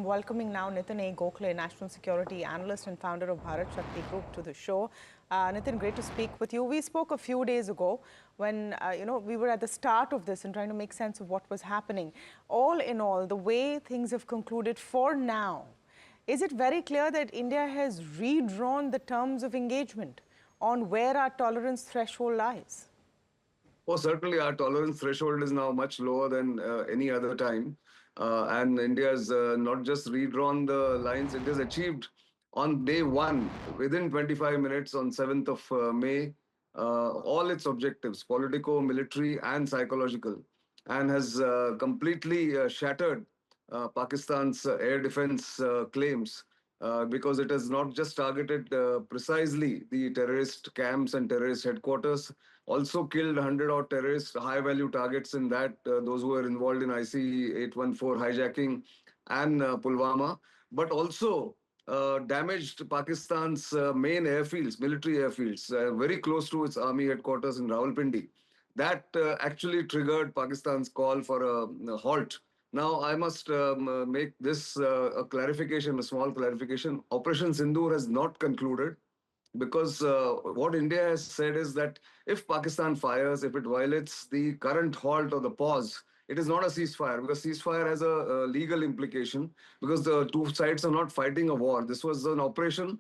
welcoming now Nitin Gokhale, National Security Analyst and founder of Bharat Shakti Group, to the show. Nitin, great to speak with you. We spoke a few days ago when, we were at the start of this and trying to make sense of what was happening. All in all, the way things have concluded for now, is it very clear that India has redrawn the terms of engagement on where our tolerance threshold lies? Oh, certainly our tolerance threshold is now much lower than any other time. And India has not just redrawn the lines, it has achieved on day one, within 25 minutes on 7th of May, all its objectives, political, military, and psychological, and has completely shattered Pakistan's air defense claims. Because it has not just targeted precisely the terrorist camps and terrorist headquarters, also killed 100-odd terrorist high-value targets in that, those who were involved in IC 814 hijacking and Pulwama, but also damaged Pakistan's main airfields, military airfields, very close to its army headquarters in Rawalpindi. That actually triggered Pakistan's call for a halt. Now, I must make this a clarification, a small clarification. Operation Sindoor has not concluded because what India has said is that if Pakistan fires, if it violates the current halt or the pause, it is not a ceasefire, because ceasefire has a legal implication, because the two sides are not fighting a war. This was an operation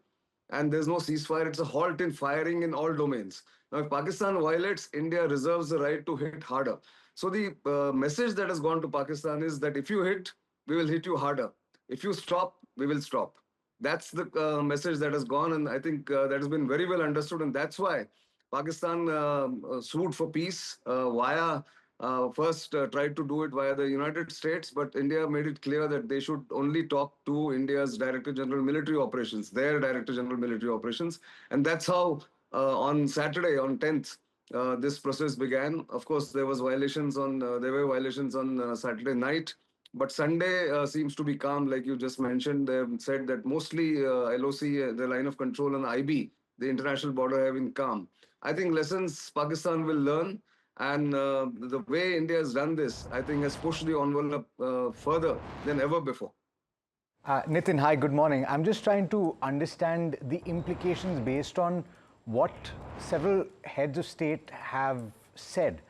and there's no ceasefire. It's a halt in firing in all domains. Now, if Pakistan violates, India reserves the right to hit harder. So the message that has gone to Pakistan is that if you hit, we will hit you harder. If you stop, we will stop. That's the message that has gone, and I think that has been very well understood, and that's why Pakistan sued for peace via first tried to do it via the United States, but India made it clear that they should only talk to India's Director General Military Operations, their Director General Military Operations, and that's how on Saturday, on 10th, this process began. Of course, there were violations on Saturday night. But Sunday seems to be calm, like you just mentioned. They've said that mostly LOC, the line of control, and IB, the international border, have been calm. I think lessons Pakistan will learn, and the way India has done this, I think, has pushed the envelope further than ever before. Nitin, hi, good morning. I'm just trying to understand the implications based on what several heads of state have said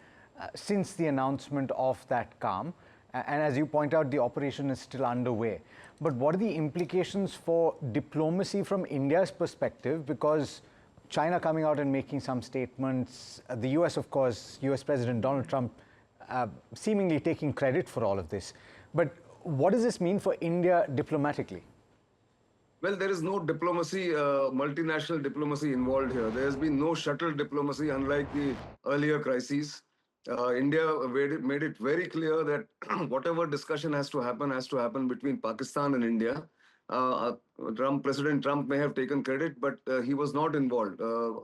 since the announcement of that calm. And as you point out, the operation is still underway. But what are the implications for diplomacy from India's perspective? Because China coming out and making some statements, the US, of course, US President Donald Trump seemingly taking credit for all of this. But what does this mean for India diplomatically? Well, there is no diplomacy, multinational diplomacy involved here. There has been no shuttle diplomacy, unlike the earlier crises. India made it very clear that whatever discussion has to happen between Pakistan and India. President Trump may have taken credit, but he was not involved.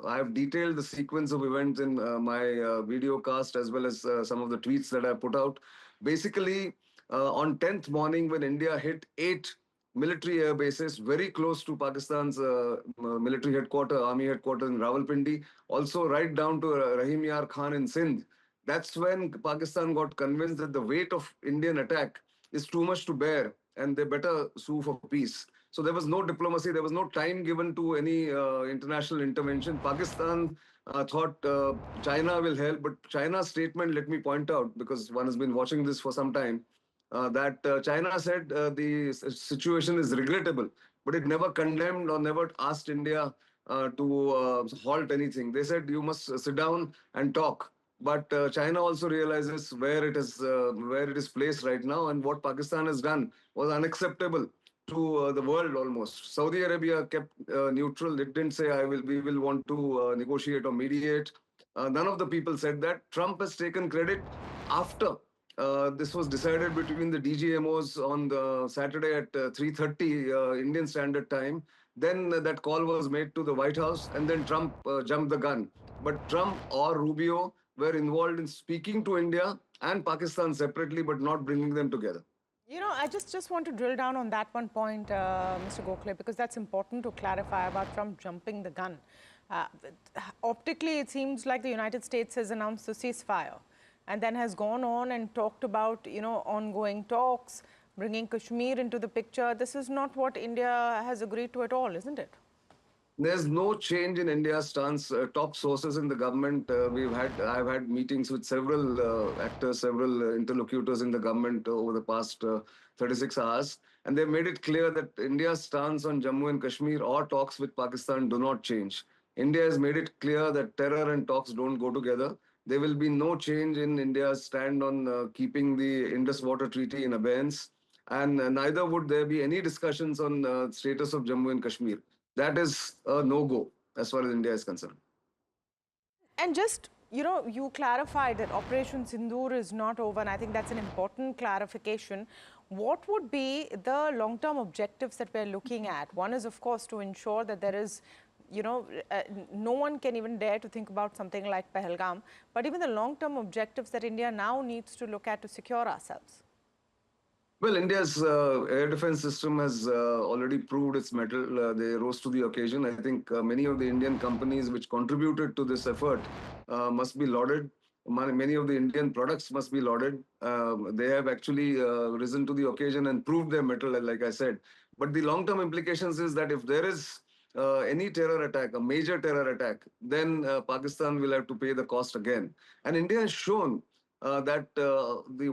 I have detailed the sequence of events in my video cast, as well as some of the tweets that I put out. Basically, on 10th morning, when India hit 8 military air bases very close to Pakistan's military headquarters, army headquarters in Rawalpindi, also right down to Rahim Yar Khan in Sindh. That's when Pakistan got convinced that the weight of Indian attack is too much to bear, and they better sue for peace. So there was no diplomacy, there was no time given to any international intervention. Pakistan thought China will help, but China's statement, let me point out, because one has been watching this for some time, that China said the situation is regrettable, but it never condemned or never asked India to halt anything. They said you must sit down and talk. But China also realizes where it is placed right now, and what Pakistan has done was unacceptable to the world almost. Saudi Arabia kept neutral. It didn't say we will want to negotiate or mediate. None of the people said that. Trump has taken credit after this was decided between the DGMOs on the Saturday at 3:30 Indian Standard Time. Then that call was made to the White House, and then Trump jumped the gun. But Trump or Rubio were involved in speaking to India and Pakistan separately, but not bringing them together. You know, I just want to drill down on that one point, Mr. Gokhale, because that's important to clarify about Trump jumping the gun. Optically, it seems like the United States has announced a ceasefire and then has gone on and talked about, ongoing talks. bringing Kashmir into the picture. This is not what India has agreed to at all, isn't it? There's no change in India's stance. Top sources in the government, I've had meetings with several actors, several interlocutors in the government over the past 36 hours, and they've made it clear that India's stance on Jammu and Kashmir or talks with Pakistan do not change. India has made it clear that terror and talks don't go together. There will be no change in India's stand on keeping the Indus Water Treaty in abeyance, and neither would there be any discussions on status of Jammu and Kashmir. That is a no-go as far as India is concerned. And just, you clarified that Operation Sindoor is not over, and I think that's an important clarification. What would be the long-term objectives that we're looking at? One is, of course, to ensure that there is, no one can even dare to think about something like Pahalgam, but even the long-term objectives that India now needs to look at to secure ourselves. Well, India's air defense system has already proved its mettle. They rose to the occasion. I think many of the Indian companies which contributed to this effort must be lauded. Many of the Indian products must be lauded. They have actually risen to the occasion and proved their mettle, like I said. But the long-term implications is that if there is any terror attack, a major terror attack, then Pakistan will have to pay the cost again. And India has shown that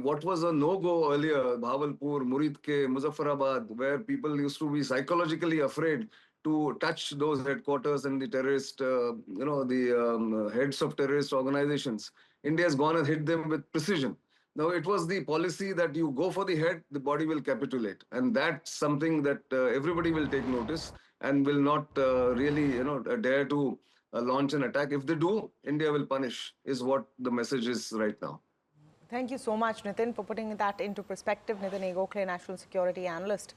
what was a no-go earlier, Bhavalpur, Muridke, Muzaffarabad, where people used to be psychologically afraid to touch those headquarters and the terrorist, the heads of terrorist organizations. India has gone and hit them with precision. Now, it was the policy that you go for the head, the body will capitulate. And that's something that everybody will take notice and will not really, dare to launch an attack. If they do, India will punish, is what the message is right now. Thank you so much, Nitin, for putting that into perspective. Nitin Gokhale, National Security Analyst